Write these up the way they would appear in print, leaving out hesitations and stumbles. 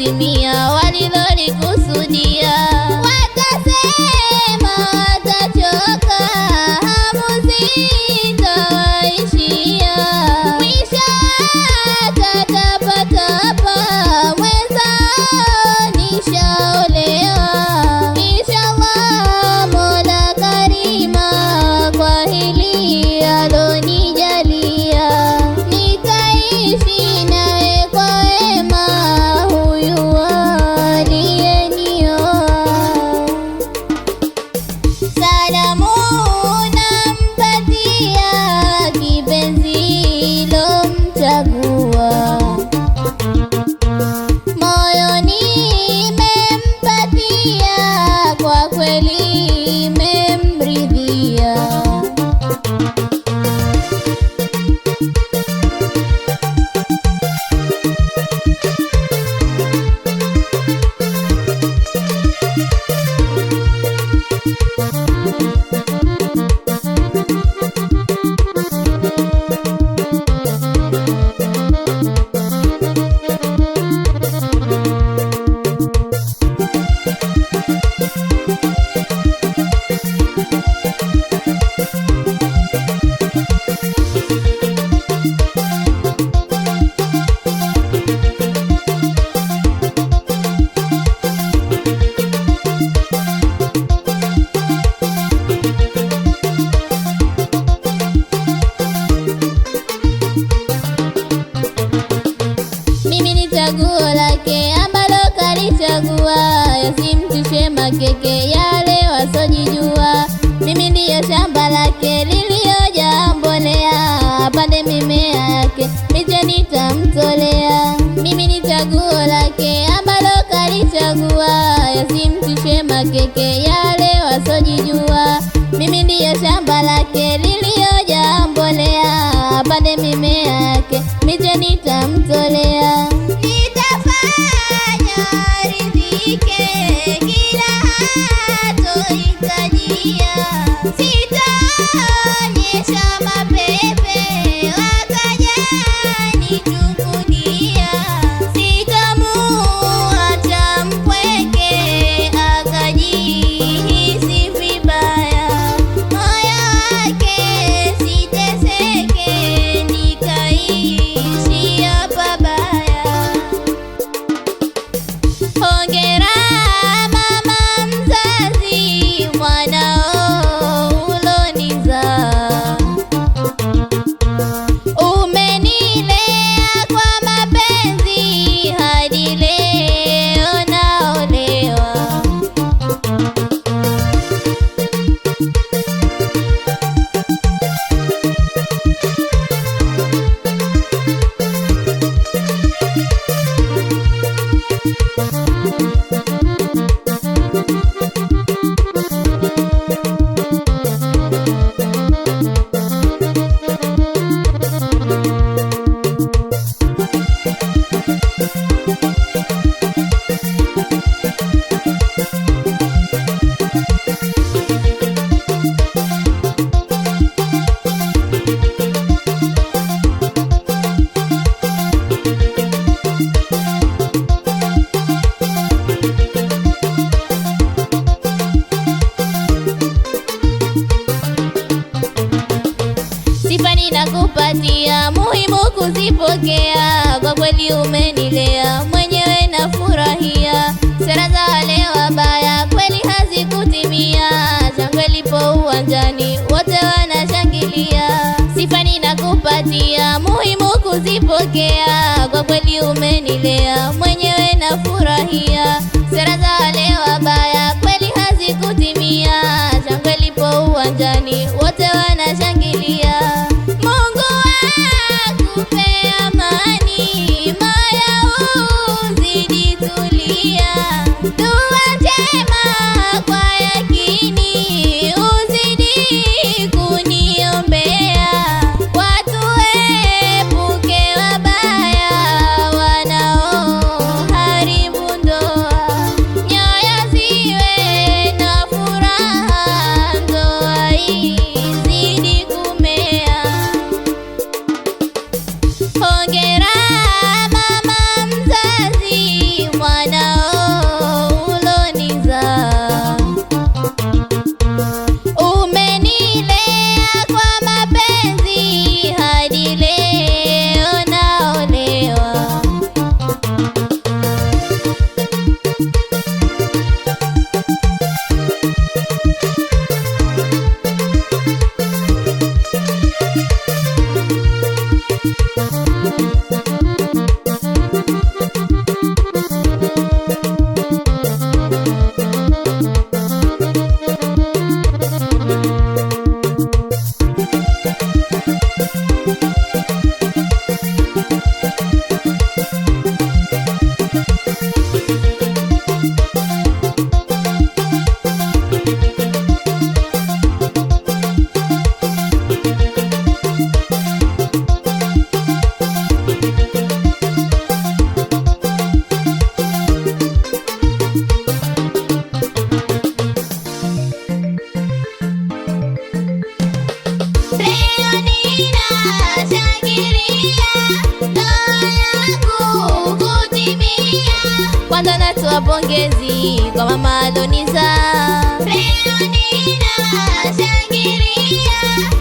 kutimia walilolikusudia. Watasema watachoka, hamu zitawaishia, mwisho watatapatapa, mwenzao nishaolewa. Inshallah Mola Karima kwa hili alonijalia, nikaishi nawe kwa wema, huyu aliyenioa. Salamu nampatia kipenzi lomchagua, moyoni mempatia, kwa kweli memridhia. Mimi ni chaguo lake ambalo kalichagua, yasimtishe makeke yale wasojijua. Mimi ndiyo shamba lake lililojaa mbolea, apande mimea yake miche nitamtolea. Mimi ni chaguo lake ambalo kalichagua, yasimtishe makeke yale wasojijua. Mimi ndiyo shamba lake lililojaa mbolea, apande mimea yake miche nitamtolea. Nitafanya ridhike kila hatohitajia, sitaonyesha mapepe wakaja nichukulia, sitamuacha mpweke akajihisi vibaya, moyo wake siteseke nikaishia pabaya. Hongera mama mzazi, mwanao ulonizaa, umenilea kwa mapenzi hadi leo naolewa. Sifa ninakupatia, muhimu kuzipokea, kwa kweli umenilea, mwenyewe nafurahia. Sera za wale wabaya kweli hazikutimia, shangwe lipo uwanjani wote wanashangilia. Sifa ninakupatia, muhimu kuzipokea, kwa kweli umenilea, mwenyewe nafurahia. Sera za wale wabaya kweli hazikutimia, shangwe lipo uwanjani wote wanashangilia. Mungu akupe amani, moyo uzidi tulia, dua njema kwa yakini uzidi kuniombea, watu epuke wabaya wanaoharibu ndoa, nyoyo ziwe na furaha, ndoa izidi kumea. Hongera mama mzazi, kwa mama alonizaa. leo ninashangilia,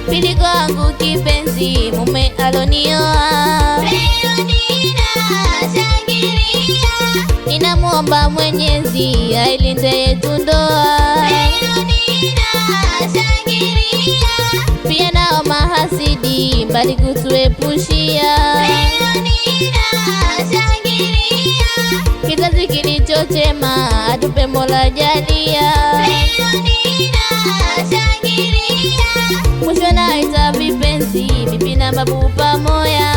Pili kwangu kipenzi, mume alonioa. leo ninashangilia, Ninamuomba Mwenyezi ailinde yetu ndoa. leo ninashangilia, Pia nao mahasidi mbali kutuepushia. leo ninashangilia, Kizazi kilicho chema atupe Mola jalia. leo ninashangilia, Mwisho naita vipenzi, bibi na babu pamoja.